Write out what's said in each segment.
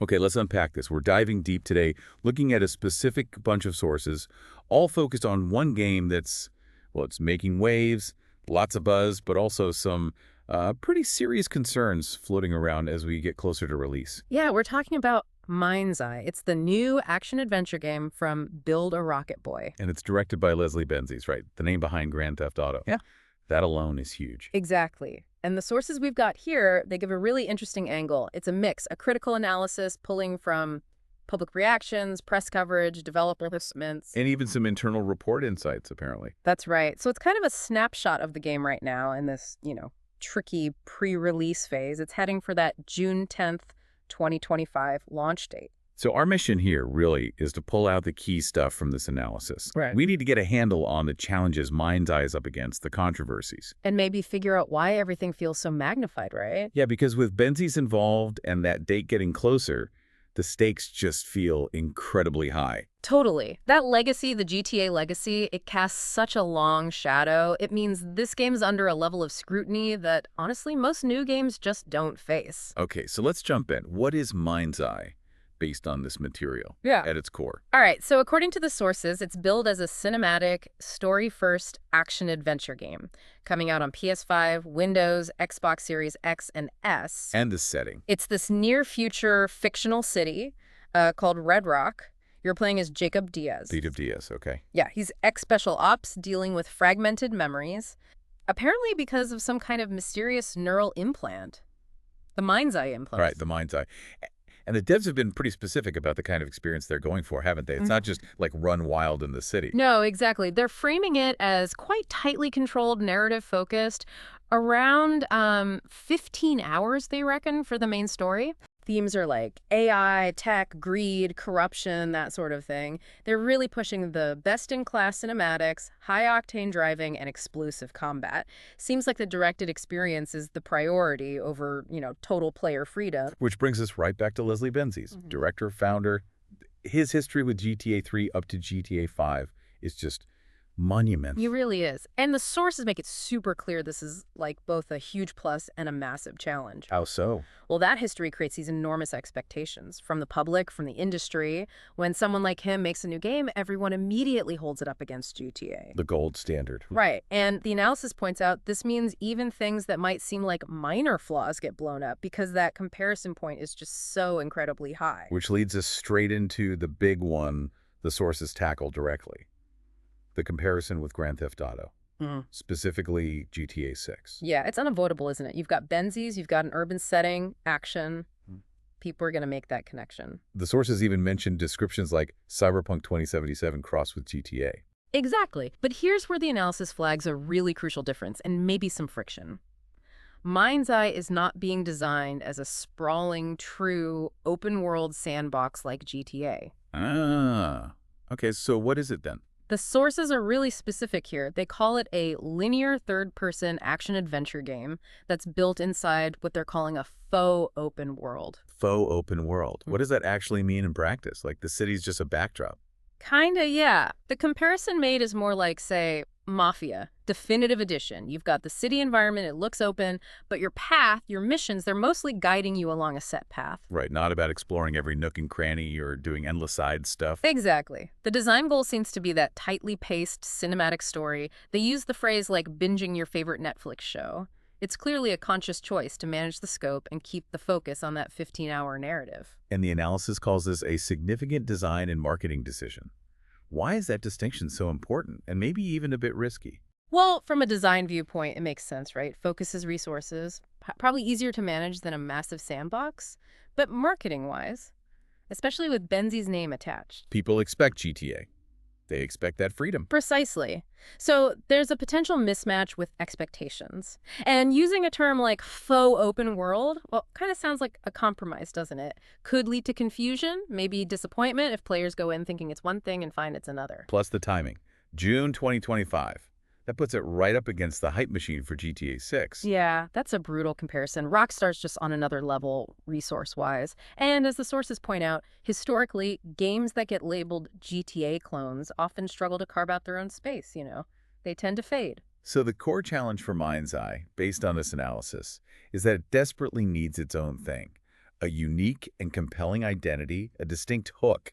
Okay, let's unpack this. We're diving deep today, looking at a specific bunch of sources, all focused on one game that's, well, it's making waves, lots of buzz, but also some pretty serious concerns floating around as we get closer to release. Yeah, we're talking about Mind's Eye. It's the new action-adventure game from Build a Rocket Boy. And it's directed by Leslie Benzies, right? The name behind Grand Theft Auto. Yeah. That alone is huge. Exactly. And the sources we've got here, they give a really interesting angle. It's a mix, a critical analysis pulling from public reactions, press coverage, developer assessments. And even some internal report insights, apparently. That's right. So it's kind of a snapshot of the game right now in this, tricky pre-release phase. It's heading for that June 10th, 2025 launch date. So our mission here really is to pull out the key stuff from this analysis. Right. We need to get a handle on the challenges Mind's Eye is up against, the controversies. And maybe figure out why everything feels so magnified, right? Yeah, because with Benzies involved and that date getting closer, the stakes just feel incredibly high. Totally. That legacy, the GTA legacy, it casts such a long shadow. It means this game's under a level of scrutiny that, honestly, most new games just don't face. Okay, so let's jump in. What is Mind's Eye based on this material at its core? All right, so according to the sources, it's billed as a cinematic, story-first action-adventure game, coming out on PS5, Windows, Xbox Series X and S. And the setting. It's this near-future fictional city called Red Rock. You're playing as Jacob Diaz. Jacob Diaz, okay. Yeah, he's ex-Special Ops dealing with fragmented memories, apparently because of some kind of mysterious neural implant. The Mind's Eye implant. Right, the Mind's Eye. And the devs have been pretty specific about the kind of experience they're going for, haven't they? It's not just like run wild in the city. No, exactly. They're framing it as quite tightly controlled, narrative-focused, around 15 hours, they reckon, for the main story. Themes are like AI, tech, greed, corruption, that sort of thing. They're really pushing the best-in-class cinematics, high-octane driving, and explosive combat. Seems like the directed experience is the priority over, total player freedom. Which brings us right back to Leslie Benzies, director, founder. His history with GTA 3 up to GTA 5 is just monumental. He really is. And the sources make it super clear this is like both a huge plus and a massive challenge. How so? Well, that history creates these enormous expectations from the public, from the industry. When someone like him makes a new game, everyone immediately holds it up against GTA. The gold standard. Right. And the analysis points out this means even things that might seem like minor flaws get blown up because that comparison point is just so incredibly high. Which leads us straight into the big one the sources tackle directly. The comparison with Grand Theft Auto, specifically GTA 6. Yeah, it's unavoidable, isn't it? You've got Benzies, you've got an urban setting, action. People are going to make that connection. The sources even mentioned descriptions like Cyberpunk 2077 crossed with GTA. Exactly. But here's where the analysis flags a really crucial difference and maybe some friction. Mind's Eye is not being designed as a sprawling, true, open-world sandbox like GTA. Ah, okay, so what is it then? The sources are really specific here. They call it a linear third-person action-adventure game that's built inside what they're calling a faux open world. Faux open world. What does that actually mean in practice? Like the city's just a backdrop? Kinda, yeah. The comparison made is more like, say, Mafia, Definitive Edition. You've got the city environment, it looks open, but your path, your missions, they're mostly guiding you along a set path. Right, not about exploring every nook and cranny or doing endless side stuff. Exactly. The design goal seems to be that tightly paced cinematic story. They use the phrase like binging your favorite Netflix show. It's clearly a conscious choice to manage the scope and keep the focus on that 15-hour narrative. And the analysis calls this a significant design and marketing decision. Why is that distinction so important and maybe even a bit risky? Well, from a design viewpoint, it makes sense, right? Focuses resources, probably easier to manage than a massive sandbox. But marketing-wise, especially with Benzies' name attached. People expect GTA. They expect that freedom. Precisely. So there's a potential mismatch with expectations. And using a term like faux open world, well, kind of sounds like a compromise, doesn't it? Could lead to confusion, maybe disappointment if players go in thinking it's one thing and find it's another. Plus the timing. June 2025. That puts it right up against the hype machine for GTA 6. Yeah, that's a brutal comparison. Rockstar's just on another level resource-wise. And as the sources point out, historically, games that get labeled GTA clones often struggle to carve out their own space, They tend to fade. So the core challenge for Mind's Eye, based on this analysis, is that it desperately needs its own thing. A unique and compelling identity, a distinct hook.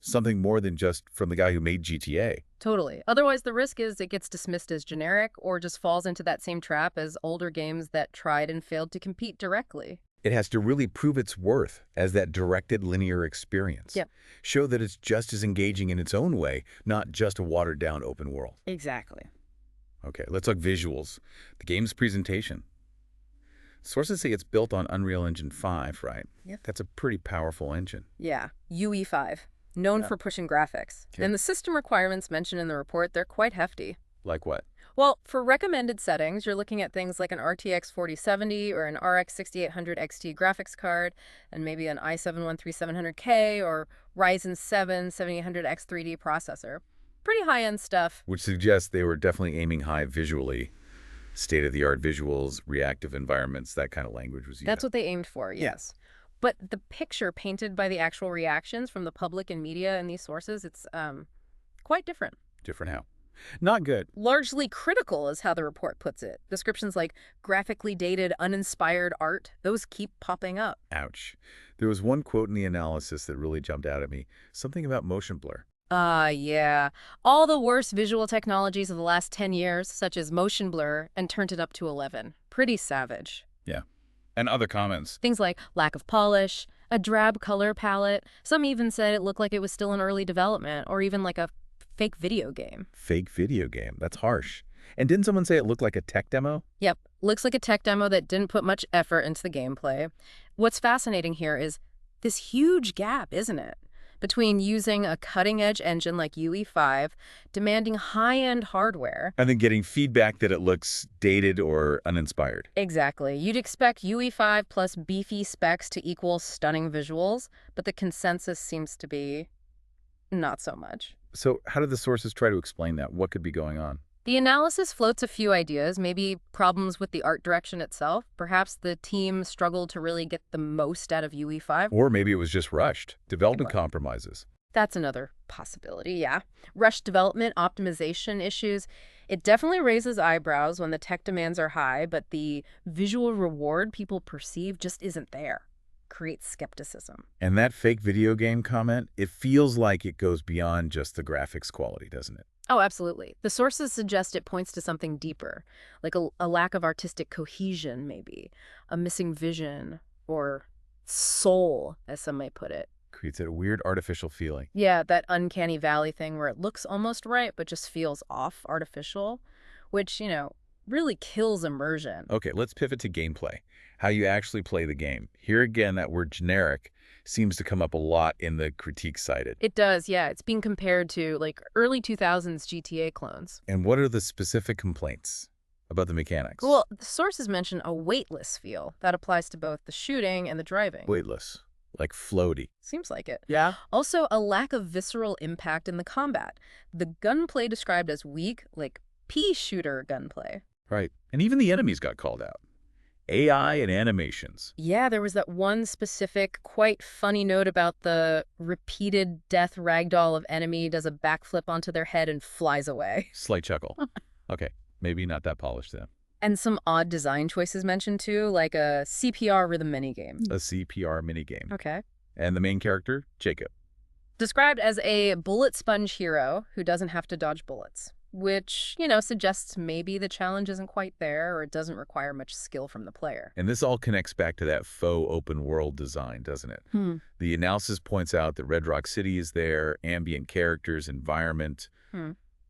Something more than just from the guy who made GTA. Totally. Otherwise, the risk is it gets dismissed as generic or just falls into that same trap as older games that tried and failed to compete directly. It has to really prove its worth as that directed linear experience. Yep. Show that it's just as engaging in its own way, not just a watered-down open world. Exactly. Okay, let's talk visuals. The game's presentation. Sources say it's built on Unreal Engine 5, right? Yep. That's a pretty powerful engine. Yeah, UE5, known for pushing graphics. Okay. And the system requirements mentioned in the report, they're quite hefty. Like what? Well, for recommended settings, you're looking at things like an RTX 4070 or an RX 6800 XT graphics card, and maybe an i7-13700K or Ryzen 7 7800X 3D processor. Pretty high-end stuff. Which suggests they were definitely aiming high visually. State-of-the-art visuals, reactive environments, that kind of language was used. That's what they aimed for, yes. But the picture painted by the actual reactions from the public and media in these sources, it's quite different. Different how? Not good. Largely critical is how the report puts it. Descriptions like graphically dated, uninspired art, those keep popping up. Ouch. There was one quote in the analysis that really jumped out at me. Something about motion blur. Yeah. All the worst visual technologies of the last 10 years, such as motion blur, and turned it up to 11. Pretty savage. Yeah. And other comments. Things like lack of polish, a drab color palette. Some even said it looked like it was still in early development, or even like a fake video game. Fake video game. That's harsh. And didn't someone say it looked like a tech demo? Yep. Looks like a tech demo that didn't put much effort into the gameplay. What's fascinating here is this huge gap, isn't it? Between using a cutting-edge engine like UE5, demanding high-end hardware. And then getting feedback that it looks dated or uninspired. Exactly. You'd expect UE5 plus beefy specs to equal stunning visuals, but the consensus seems to be not so much. So how did the sources try to explain that? What could be going on? The analysis floats a few ideas, maybe problems with the art direction itself. Perhaps the team struggled to really get the most out of UE5. Or maybe it was just rushed. Development compromises. That's another possibility, yeah. Rushed development, optimization issues. It definitely raises eyebrows when the tech demands are high, but the visual reward people perceive just isn't there. Creates skepticism. And that fake video game comment, it feels like it goes beyond just the graphics quality, doesn't it? Oh, absolutely. The sources suggest it points to something deeper, like a lack of artistic cohesion, maybe, a missing vision, or soul, as some may put it. Creates a weird artificial feeling. Yeah, that uncanny valley thing where it looks almost right, but just feels off, artificial, which, really kills immersion. Okay, let's pivot to gameplay. How you actually play the game. Here again, that word generic seems to come up a lot in the critique cited. It does, yeah. It's being compared to, early 2000s GTA clones. And what are the specific complaints about the mechanics? Well, the sources mention a weightless feel. That applies to both the shooting and the driving. Weightless. Like floaty. Seems like it. Yeah. Also, a lack of visceral impact in the combat. The gunplay described as weak, like pea shooter gunplay. Right. And even the enemies got called out. AI and animations. Yeah, there was that one specific, quite funny note about the repeated death ragdoll of enemy does a backflip onto their head and flies away. Slight chuckle. Okay, maybe not that polished then. And some odd design choices mentioned too, like a CPR rhythm minigame. A CPR minigame. Okay. And the main character, Jacob. Described as a bullet sponge hero who doesn't have to dodge bullets. Which, suggests maybe the challenge isn't quite there or it doesn't require much skill from the player. And this all connects back to that faux open world design, doesn't it? The analysis points out that Red Rock City is there, ambient characters, environment,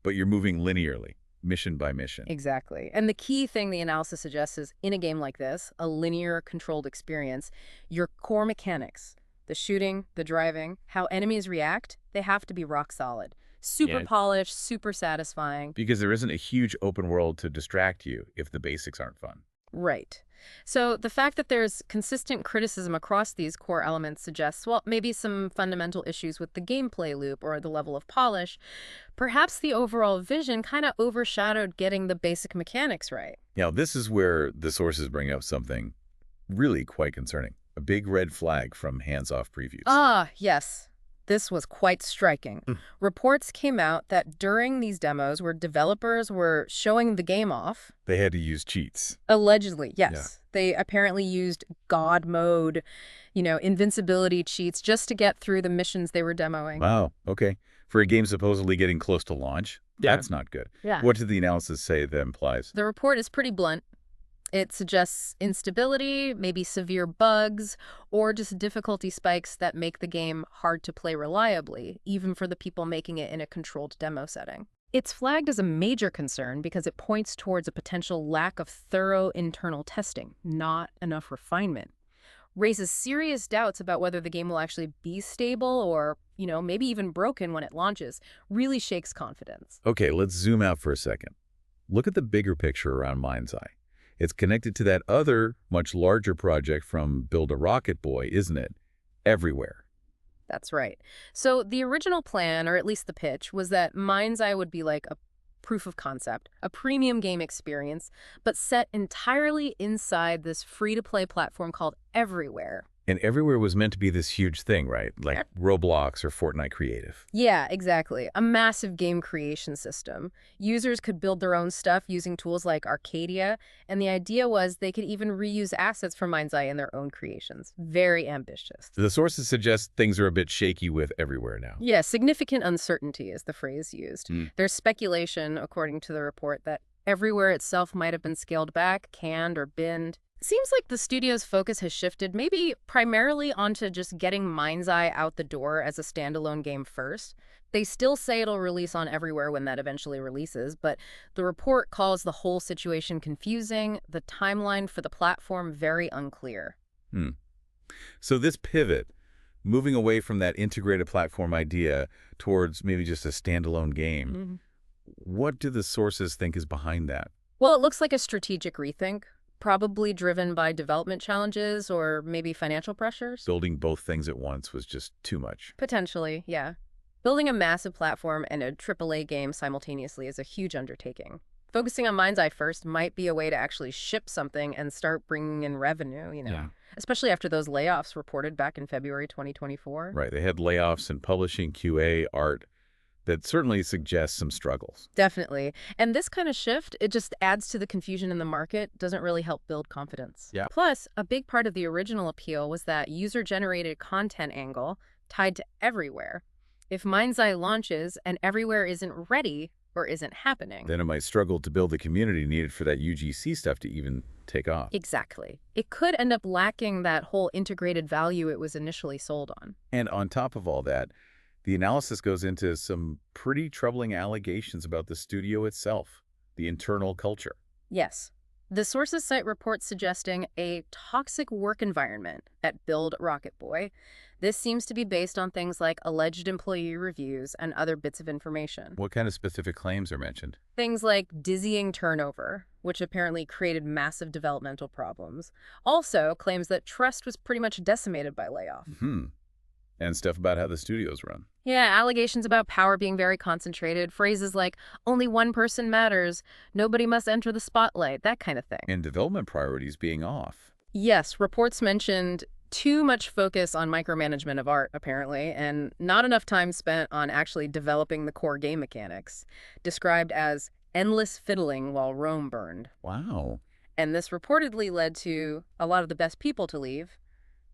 but you're moving linearly, mission by mission. Exactly. And the key thing the analysis suggests is in a game like this, a linear controlled experience, your core mechanics, the shooting, the driving, how enemies react, they have to be rock solid. Super polished, super satisfying. Because there isn't a huge open world to distract you if the basics aren't fun. Right. So the fact that there's consistent criticism across these core elements suggests, well, maybe some fundamental issues with the gameplay loop or the level of polish. Perhaps the overall vision kind of overshadowed getting the basic mechanics right. Now, this is where the sources bring up something really quite concerning. A big red flag from hands-off previews. Ah, yes. This was quite striking. Reports came out that during these demos where developers were showing the game off, They had to use cheats. allegedly, yes. Yeah. They apparently used God mode, invincibility cheats just to get through the missions they were demoing. Wow, okay. For a game supposedly getting close to launch, that's not good. Yeah. What did the analysis say that implies? The report is pretty blunt. It suggests instability, maybe severe bugs, or just difficulty spikes that make the game hard to play reliably, even for the people making it in a controlled demo setting. It's flagged as a major concern because it points towards a potential lack of thorough internal testing, not enough refinement. Raises serious doubts about whether the game will actually be stable or, maybe even broken when it launches. Really shakes confidence. Okay, let's zoom out for a second. Look at the bigger picture around Mind's Eye. It's connected to that other, much larger project from Build a Rocket Boy, isn't it? Everywhere. That's right. So the original plan, or at least the pitch, was that Mind's Eye would be like a proof of concept, a premium game experience, but set entirely inside this free-to-play platform called Everywhere. And Everywhere was meant to be this huge thing, right? Like Roblox or Fortnite Creative. Yeah, exactly. A massive game creation system. Users could build their own stuff using tools like Arcadia, and the idea was they could even reuse assets from Mind's Eye in their own creations. Very ambitious. The sources suggest things are a bit shaky with Everywhere now. Yeah, significant uncertainty is the phrase used. Mm. There's speculation, according to the report, that Everywhere itself might have been scaled back, canned, or binned. Seems like the studio's focus has shifted, maybe primarily onto just getting Mind's Eye out the door as a standalone game first. They still say it'll release on Everywhere when that eventually releases, but the report calls the whole situation confusing, the timeline for the platform very unclear. So this pivot, moving away from that integrated platform idea towards maybe just a standalone game, what do the sources think is behind that? Well, it looks like a strategic rethink. Probably driven by development challenges or maybe financial pressures? Building both things at once was just too much. Potentially, yeah. Building a massive platform and a AAA game simultaneously is a huge undertaking. Focusing on Mind's Eye first might be a way to actually ship something and start bringing in revenue, especially after those layoffs reported back in February 2024. Right. They had layoffs in publishing, QA, art. That certainly suggests some struggles. Definitely. And this kind of shift, it just adds to the confusion in the market, doesn't really help build confidence. Yeah. Plus, a big part of the original appeal was that user-generated content angle tied to Everywhere. If Mind's Eye launches and Everywhere isn't ready or isn't happening, Then it might struggle to build the community needed for that UGC stuff to even take off. exactly. It could end up lacking that whole integrated value it was initially sold on. And on top of all that, the analysis goes into some pretty troubling allegations about the studio itself, the internal culture. Yes. The sources cite reports suggesting a toxic work environment at Build Rocket Boy. This seems to be based on things like alleged employee reviews and other bits of information. What kind of specific claims are mentioned? Things like dizzying turnover, which apparently created massive developmental problems. Also claims that trust was pretty much decimated by layoff. And stuff about how the studio's run. Yeah, allegations about power being very concentrated, phrases like, only one person matters, nobody must enter the spotlight, that kind of thing. And development priorities being off. Yes, reports mentioned too much focus on micromanagement of art, apparently, and not enough time spent on actually developing the core game mechanics, described as endless fiddling while Rome burned. Wow. And this reportedly led to a lot of the best people to leave.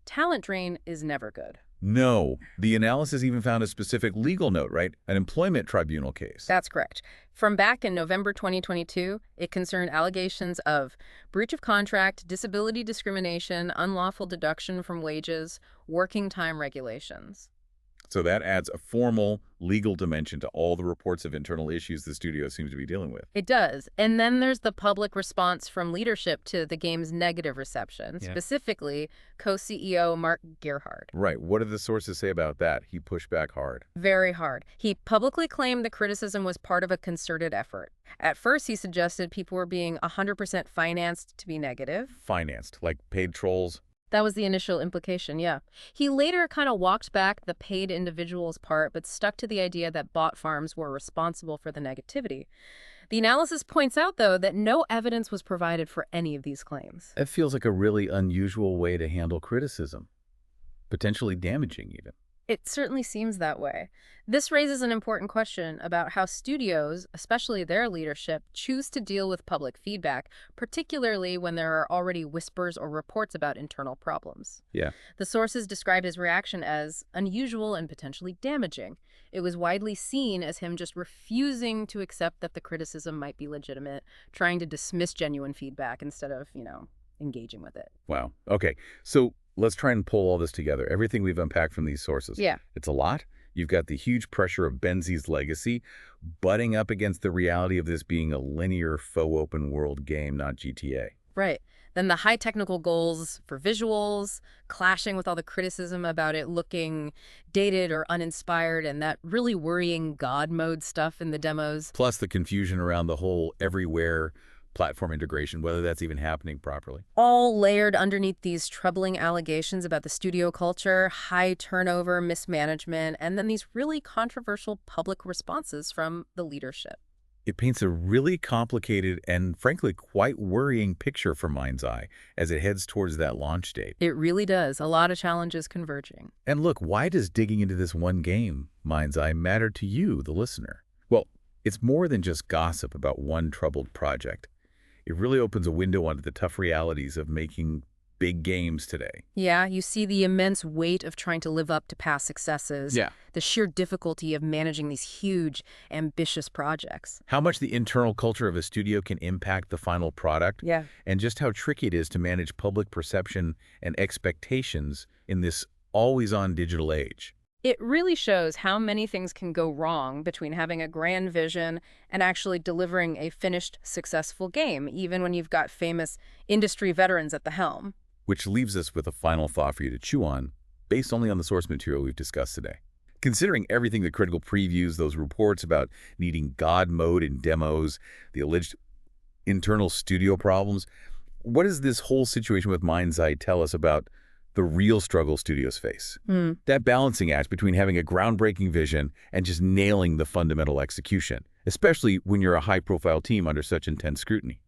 Talent drain is never good. No. The analysis even found a specific legal note, right? An employment tribunal case. That's correct. From back in November 2022, it concerned allegations of breach of contract, disability discrimination, unlawful deduction from wages, working time regulations. So that adds a formal legal dimension to all the reports of internal issues the studio seems to be dealing with. It does. And then there's the public response from leadership to the game's negative reception, specifically co-CEO Mark Gerhardt. Right. What did the sources say about that? He pushed back hard. Very hard. He publicly claimed the criticism was part of a concerted effort. At first, he suggested people were being 100% financed to be negative. Financed, like paid trolls. That was the initial implication, yeah. He later kind of walked back the paid individuals part, but stuck to the idea that bot farms were responsible for the negativity. The analysis points out, though, that no evidence was provided for any of these claims. That feels like a really unusual way to handle criticism. Potentially damaging, even. It certainly seems that way. This raises an important question about how studios, especially their leadership, choose to deal with public feedback, particularly when there are already whispers or reports about internal problems. Yeah. The sources described his reaction as unusual and potentially damaging. It was widely seen as him just refusing to accept that the criticism might be legitimate, trying to dismiss genuine feedback instead of, engaging with it. Wow. Okay. So let's try and pull all this together. Everything we've unpacked from these sources. Yeah. It's a lot. You've got the huge pressure of Benzie's legacy butting up against the reality of this being a linear faux open world game, not GTA. Right. Then the high technical goals for visuals, clashing with all the criticism about it looking dated or uninspired, and that really worrying God mode stuff in the demos. Plus the confusion around the whole everywhere platform integration, whether that's even happening properly. All layered underneath these troubling allegations about the studio culture, high turnover, mismanagement, and then these really controversial public responses from the leadership. It paints a really complicated and, frankly, quite worrying picture for Mind's Eye as it heads towards that launch date. It really does. A lot of challenges converging. And look, why does digging into this one game, Mind's Eye, matter to you, the listener? Well, it's more than just gossip about one troubled project. It really opens a window onto the tough realities of making big games today. Yeah, you see the immense weight of trying to live up to past successes. Yeah. The sheer difficulty of managing these huge, ambitious projects. How much the internal culture of a studio can impact the final product. Yeah. And just how tricky it is to manage public perception and expectations in this always-on digital age. It really shows how many things can go wrong between having a grand vision and actually delivering a finished, successful game, even when you've got famous industry veterans at the helm. Which leaves us with a final thought for you to chew on, based only on the source material we've discussed today. Considering everything the critical previews, those reports about needing God mode in demos, the alleged internal studio problems, what does this whole situation with Mind's Eye tell us about the real struggle studios face? That balancing act between having a groundbreaking vision and just nailing the fundamental execution, especially when you're a high-profile team under such intense scrutiny.